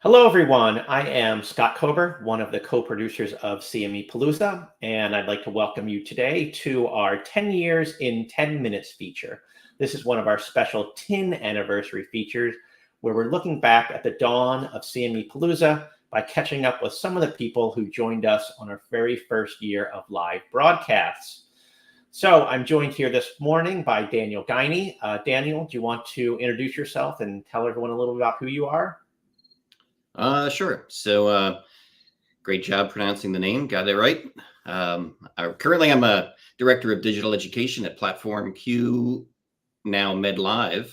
Hello, everyone. I am Scott Kober, one of the co-producers of CME Palooza, and I'd like to welcome you today to our 10 Years in 10 Minutes feature. This is one of our special 10 anniversary features where we're looking back at the dawn of CME Palooza by catching up with some of the people who joined us on our very first year of live broadcasts. So I'm joined here this morning by Daniel Guinee. Daniel, do you want to introduce yourself and tell everyone a little bit about who you are? Sure. So, great job pronouncing the name. Got it right. Currently, I'm a director of digital education at Platform Q, now MedLive.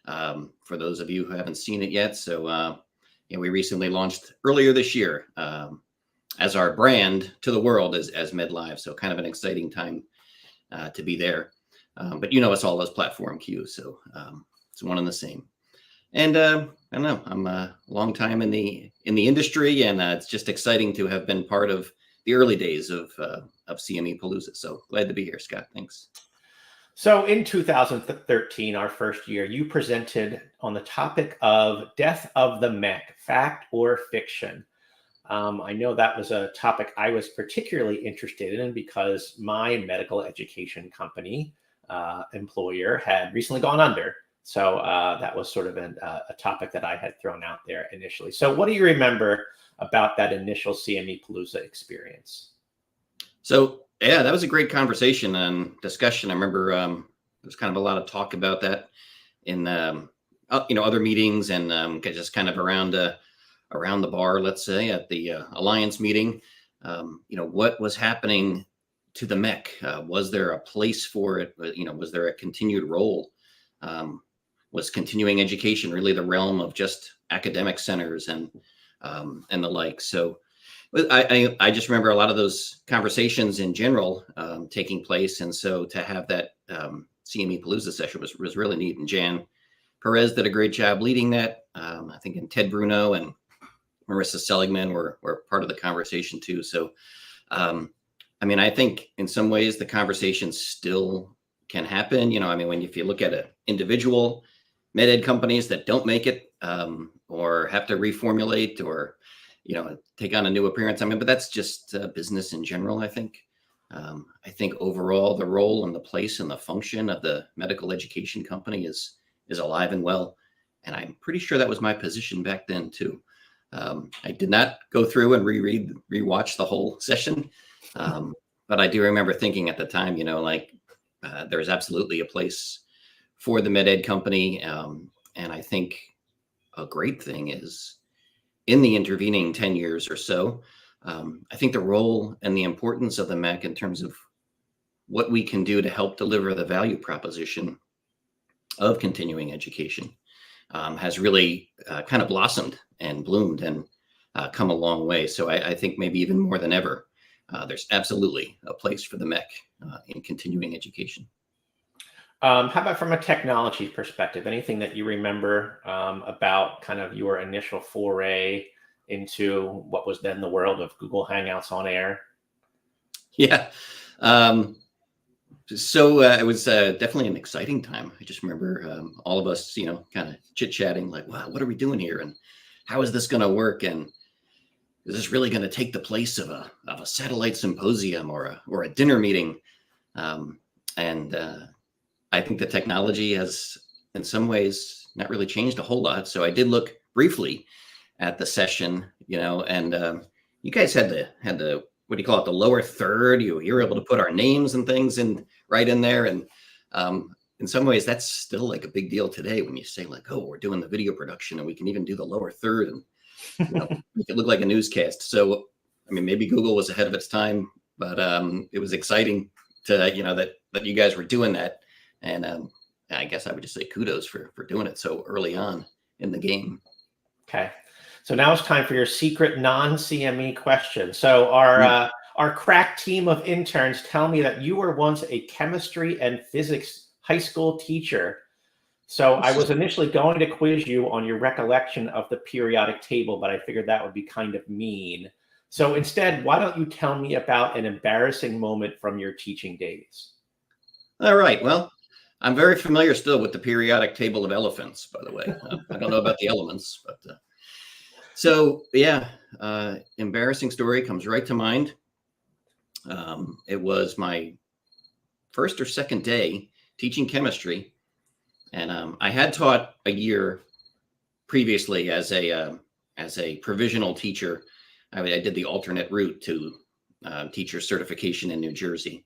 For those of you who haven't seen it yet, we recently launched earlier this year as our brand to the world as MedLive. So, kind of an exciting time to be there. But you know us all as Platform Q, so it's one and the same. And I don't know, I'm a long time in the industry, and it's just exciting to have been part of the early days of CME Palooza. So glad to be here, Scott. Thanks. So in 2013, our first year, you presented on the topic of death of the mech, fact or fiction. I know that was a topic I was particularly interested in because my medical education company employer had recently gone under. So that was sort of a topic that I had thrown out there initially. So what do you remember about that initial CME Palooza experience? So yeah, that was a great conversation and discussion. I remember there's kind of a lot of talk about that in other meetings and just kind of around the bar, let's say at the Alliance meeting. What was happening to the mech? Was there a place for it? Was there a continued role? Was continuing education really the realm of just academic centers and the like? So I just remember a lot of those conversations in general taking place. And so to have that CME Palooza session was really neat. And Jan Perez did a great job leading that. I think and Ted Bruno and Marissa Seligman were part of the conversation too. So, I think in some ways the conversation still can happen. If you look at an individual med ed companies that don't make it or have to reformulate or, take on a new appearance. But that's just business in general, I think. I think overall the role and the place and the function of the medical education company is alive and well. And I'm pretty sure that was my position back then too. I did not go through and rewatch the whole session. But I do remember thinking at the time, there's absolutely a place for the med ed company. And I think a great thing is in the intervening 10 years or so, I think the role and the importance of the MEC in terms of what we can do to help deliver the value proposition of continuing education has really kind of blossomed and bloomed and come a long way. So I think maybe even more than ever, there's absolutely a place for the MEC in continuing education. How about from a technology perspective? Anything that you remember about kind of your initial foray into what was then the world of Google Hangouts on air? Yeah. So it was definitely an exciting time. I just remember all of us, kind of chit-chatting like, wow, what are we doing here? And how is this going to work? And is this really going to take the place of a satellite symposium or a dinner meeting? I think the technology has, in some ways, not really changed a whole lot. So I did look briefly at the session, and you guys had the what do you call it, the lower third. You were able to put our names and things right in there, and in some ways, that's still like a big deal today when you say like, oh, we're doing the video production, and we can even do the lower third and make it look like a newscast. So maybe Google was ahead of its time, but it was exciting to that you guys were doing that. And I guess I would just say kudos for doing it so early on in the game. Okay. So now it's time for your secret non-CME question. So our crack team of interns tell me that you were once a chemistry and physics high school teacher. So I was initially going to quiz you on your recollection of the periodic table, but I figured that would be kind of mean. So instead, why don't you tell me about an embarrassing moment from your teaching days? All right. Well, I'm very familiar still with the periodic table of elephants, by the way. I don't know about the elements, but So yeah, embarrassing story comes right to mind. It was my first or second day teaching chemistry, and I had taught a year previously as a provisional teacher. I did the alternate route to teacher certification in New Jersey.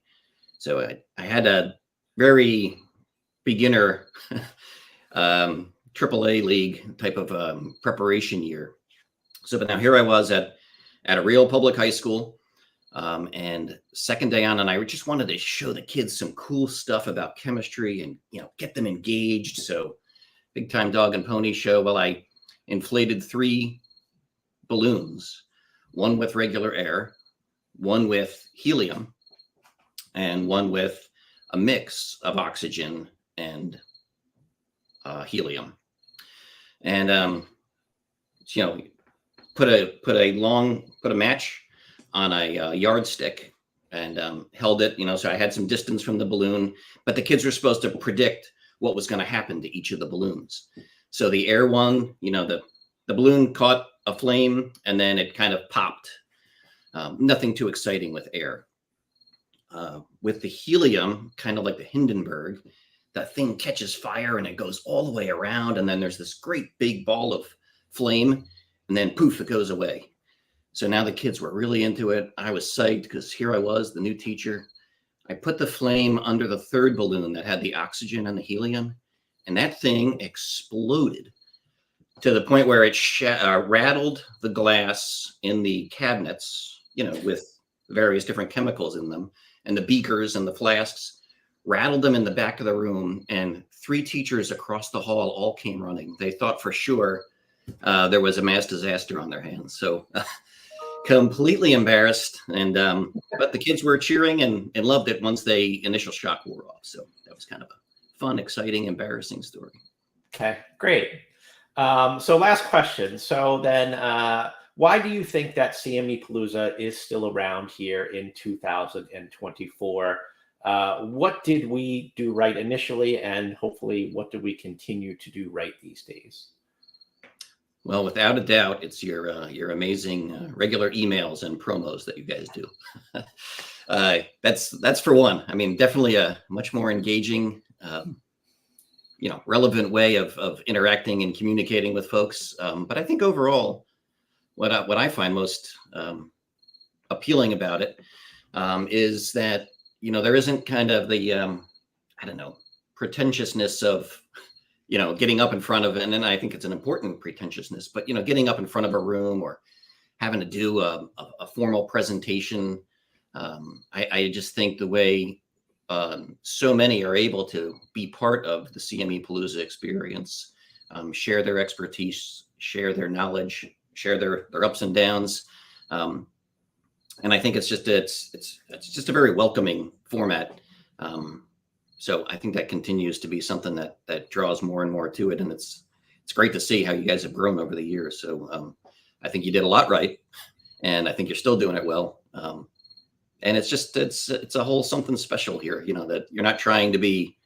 So I had a very beginner AAA league type of preparation year. So, but now here I was at a real public high school, and second day on, and I just wanted to show the kids some cool stuff about chemistry and get them engaged. So, big time dog and pony show. Well, I inflated 3 balloons, one with regular air, one with helium, and one with a mix of oxygen and helium. And put a match on a yardstick and held it. So I had some distance from the balloon, but the kids were supposed to predict what was going to happen to each of the balloons. So the air one, the balloon caught a flame and then it kind of popped. Nothing too exciting with air. With the helium, kind of like the Hindenburg, that thing catches fire and it goes all the way around. And then there's this great big ball of flame, and then poof, it goes away. So now the kids were really into it. I was psyched because here I was, the new teacher. I put the flame under the 3rd balloon that had the oxygen and the helium, and that thing exploded to the point where it rattled the glass in the cabinets, with various different chemicals in them, and the beakers and the flasks, rattled them in the back of the room, and 3 teachers across the hall all came running. They thought for sure there was a mass disaster on their hands. So completely embarrassed, and but the kids were cheering and loved it once the initial shock wore off. So that was kind of a fun, exciting, embarrassing story. Okay, great. So last question. So then, why do you think that CME Palooza is still around here in 2024? What did we do right initially, and hopefully what do we continue to do right these days? Well, without a doubt, it's your amazing regular emails and promos that you guys do. That's for one. I mean, definitely a much more engaging, relevant way of interacting and communicating with folks. But I think overall, what I find most appealing about it is that there isn't kind of the pretentiousness of getting up in front of it. And then I think it's an important pretentiousness, but getting up in front of a room or having to do a formal presentation. I just think the way so many are able to be part of the CME Palooza experience, share their expertise, share their knowledge, share their ups and downs. And I think it's just a very welcoming format. So I think that continues to be something that draws more and more to it. And it's great to see how you guys have grown over the years. So I think you did a lot right, and I think you're still doing it well. And it's a whole something special here, that you're not trying to be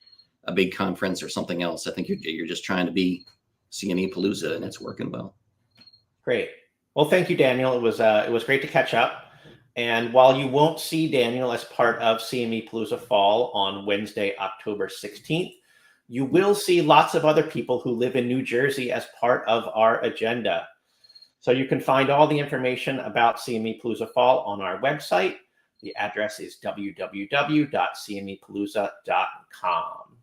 a big conference or something else. I think you're just trying to be CME Palooza, and it's working well. Great. Well, thank you, Daniel. It was great to catch up. And while you won't see Daniel as part of CME Palooza Fall on Wednesday, October 16th, you will see lots of other people who live in New Jersey as part of our agenda. So you can find all the information about CME Palooza Fall on our website. The address is www.cmepalooza.com.